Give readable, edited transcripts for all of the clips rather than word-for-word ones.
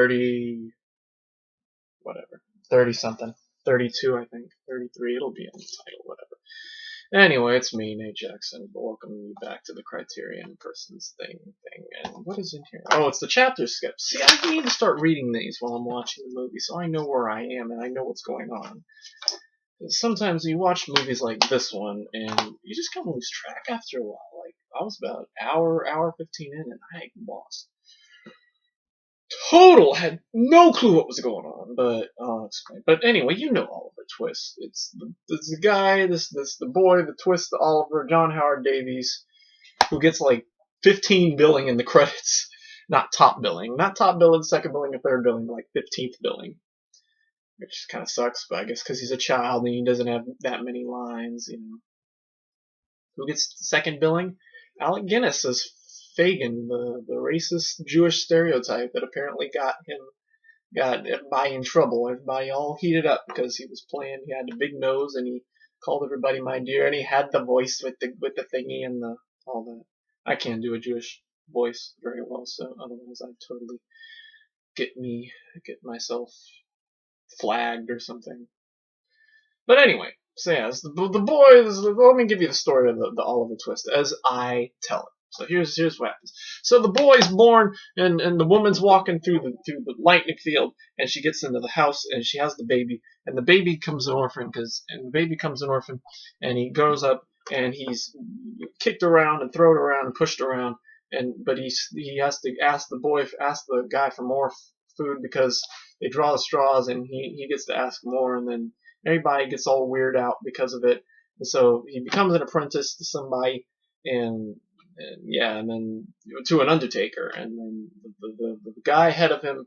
30, whatever, 30 something, 32 I think, 33. It'll be in the title, whatever. Anyway, it's me, Nate Jackson. Welcome you back to the Criterion Persons thing. And what is in here? Oh, it's the chapter skip. See, I need to start reading these while I'm watching the movie, so I know where I am and I know what's going on. Sometimes you watch movies like this one, and you just kind of lose track after a while. Like, I was about hour 15 in, and I lost. Had no clue what was going on, but I'll explain. But anyway, you know Oliver Twist. It's the guy, the boy, the twist, the Oliver, John Howard Davies, who gets like 15 billing in the credits. Not top billing, second billing, or third billing, like 15th billing. Which kind of sucks, but I guess because he's a child and he doesn't have that many lines, you know. Who gets second billing? Alec Guinness as Fagin, the racist Jewish stereotype that apparently got everybody in trouble. Everybody all heated up because he was playing. He had a big nose and he called everybody my dear, and he had the voice with the thingy and all that. I can't do a Jewish voice very well, so otherwise I'd totally get myself flagged or something. But anyway, so yeah, the boy. Let me give you the story of the Oliver Twist as I tell it. So here's what happens. So the boy's born, and the woman's walking through the lightning field, and she gets into the house, and she has the baby, and the baby becomes an orphan, and he grows up, and he's kicked around and thrown around and pushed around, but he has to ask the guy for more food because they draw the straws, and he gets to ask more, and then everybody gets all weirded out because of it, and so he becomes an apprentice to somebody, and then to an undertaker, and then the guy ahead of him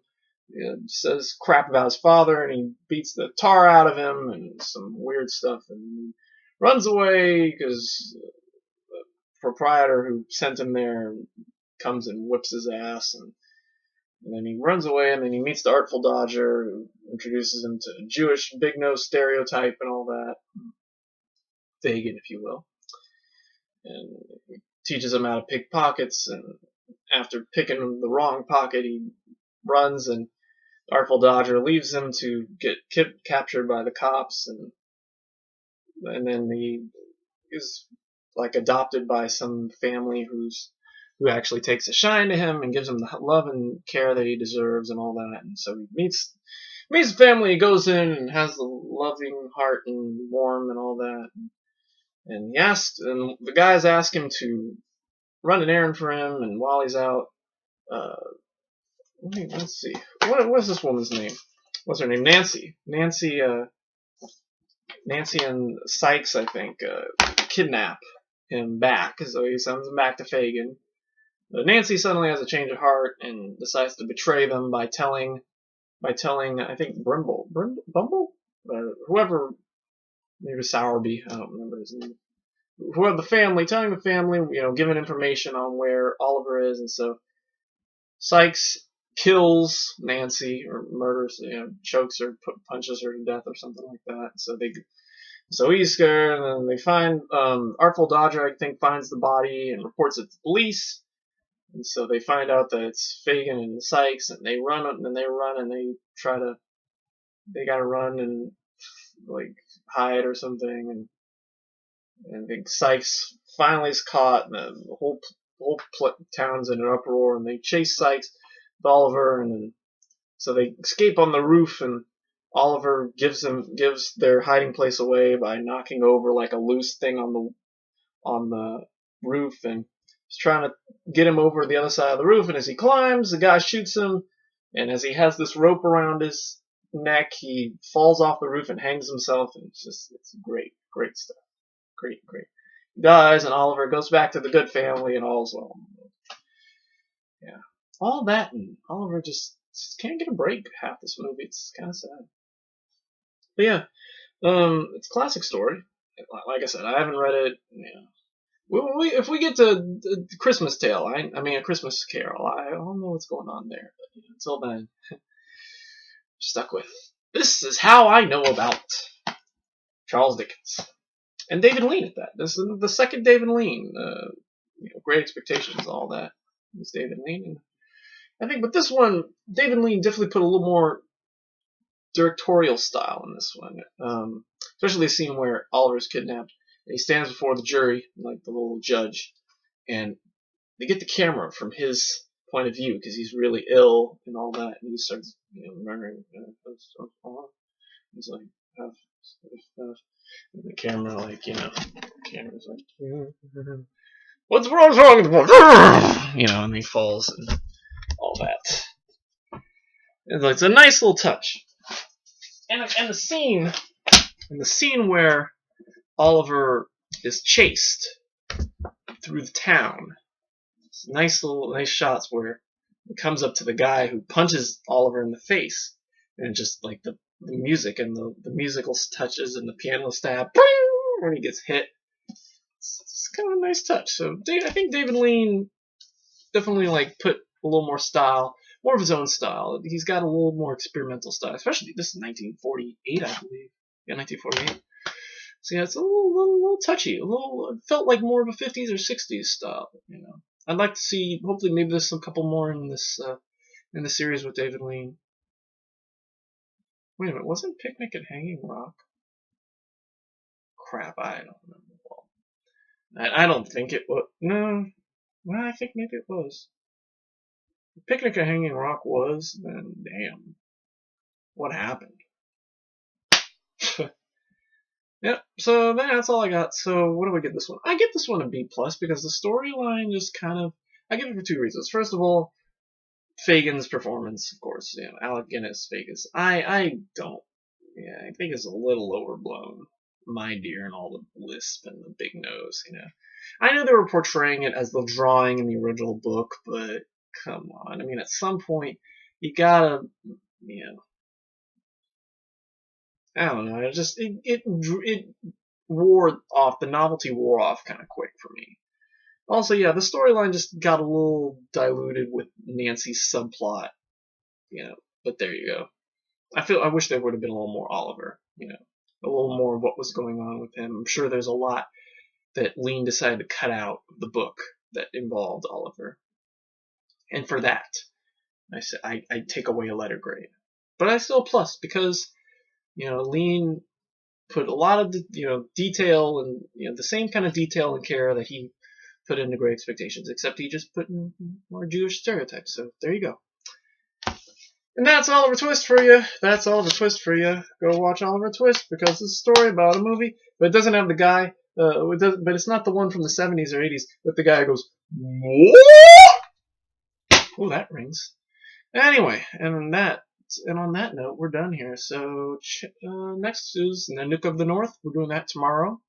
says crap about his father, and he beats the tar out of him, and some weird stuff, and he runs away because the proprietor who sent him there comes and whips his ass, and then he runs away, and then he meets the Artful Dodger, who introduces him to a Jewish big-nose stereotype and all that. Fagin, if you will. And he teaches him how to pick pockets, and after picking the wrong pocket, he runs, and the Artful Dodger leaves him to get captured by the cops, and then he is like adopted by some family who actually takes a shine to him and gives him the love and care that he deserves and all that. And so he meets the family, he goes in and has the loving heart and warm and all that. And the guys ask him to run an errand for him, and while he's out, let's see, what's this woman's name? What's her name? Nancy and Sykes, I think, kidnap him back, so he sends him back to Fagin. But Nancy suddenly has a change of heart and decides to betray them by telling, I think, Bumble, whoever, maybe Sowerby, I don't remember his name. Telling the family, giving information on where Oliver is, and so Sykes kills Nancy, or murders, chokes her, punches her to death or something like that. So he's scared, and then they find, Artful Dodger, I think, finds the body and reports it to police. And so they find out that it's Fagin and Sykes, and they run, and they gotta run and, like, hide or something, and I think Sykes finally is caught, and the whole town's in an uproar, and they chase Sykes with Oliver, and then, so they escape on the roof, and Oliver gives their hiding place away by knocking over like a loose thing on the roof, and he's trying to get him over the other side of the roof, and as he climbs, the guy shoots him, and as he has this rope around his neck, he falls off the roof and hangs himself, and it's great stuff. Great. He dies, and Oliver goes back to the good family, and all's well. Yeah. All that, and Oliver just can't get a break half this movie. It's kind of sad. But yeah, it's a classic story. Like I said, I haven't read it. If we get to Christmas Tale, A Christmas Carol, I don't know what's going on there. But until then, stuck with. This is how I know about Charles Dickens. And David Lean at that. This is the second David Lean. Great Expectations, all that. It's David Lean. I think, but this one, David Lean definitely put a little more directorial style in this one. Especially the scene where Oliver's kidnapped and he stands before the jury, like the little judge, and they get the camera from his point of view because he's really ill and all that, and he starts, remembering. He's like, and the camera, like, camera's like, what's wrong with the book? And he falls and all that. It's a nice little touch. And the scene where Oliver is chased through the town. It's nice shots where it comes up to the guy who punches Oliver in the face, and just like the music and the musical touches and the piano stab when he gets hit. It's kind of a nice touch. So I think David Lean definitely like put a little more style, more of his own style. He's got a little more experimental style, especially this is 1948, I believe. Yeah, 1948. So yeah, it's a little touchy. It felt like more of a 50s or 60s style. I'd like to see. Hopefully, maybe there's a couple more in this in the series with David Lean. Wait a minute, wasn't Picnic at Hanging Rock? Crap, I don't remember. I don't think it was. No, well, I think maybe it was. If Picnic at Hanging Rock was, then damn, what happened? Yep, so that's all I got. So what do I get this one? I get this one a B+ because the storyline just kind of, I give it for two reasons. First of all, Fagin's performance, of course, Alec Guinness, Vegas. I think it's a little overblown. My dear, and all the lisp and the big nose, I know they were portraying it as the drawing in the original book, but come on. I mean, at some point, you gotta, I don't know. It wore off. The novelty wore off kind of quick for me. Also, yeah, the storyline just got a little diluted with Nancy's subplot. But there you go. I wish there would have been a little more Oliver. A little more of what was going on with him. I'm sure there's a lot that Lean decided to cut out of the book that involved Oliver. And for that, I'd take away a letter grade. But I still plus because Lean put a lot of detail and the same kind of detail and care that he put into Great Expectations, except he just put in more Jewish stereotypes. So there you go. And that's Oliver Twist for you. Go watch Oliver Twist because it's a story about a movie, but it doesn't have the guy. But it's not the one from the 70s or 80s with the guy who goes, "What?" Oh, that rings. Anyway, and on that note, we're done here. So next is Nanook of the North. We're doing that tomorrow.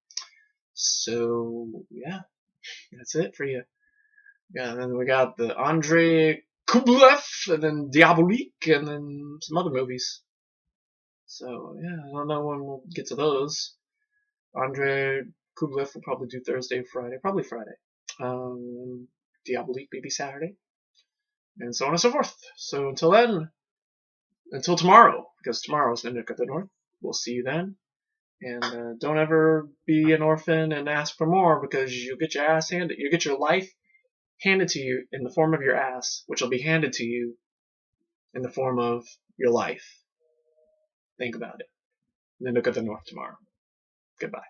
So yeah, that's it for you. Yeah, and then we got the Andrei Kublev, and then Diabolique, and then some other movies. So yeah, I don't know when we'll get to those. Andrei Kublev will probably do Thursday, Friday, probably Friday. Diabolique maybe Saturday, and so on and so forth. So until then. Until tomorrow, because tomorrow is Nanook of the North. We'll see you then. And don't ever be an orphan and ask for more, because you'll get your ass handed. You'll get your life handed to you in the form of your ass, which will be handed to you in the form of your life. Think about it. Nanook of the North tomorrow. Goodbye.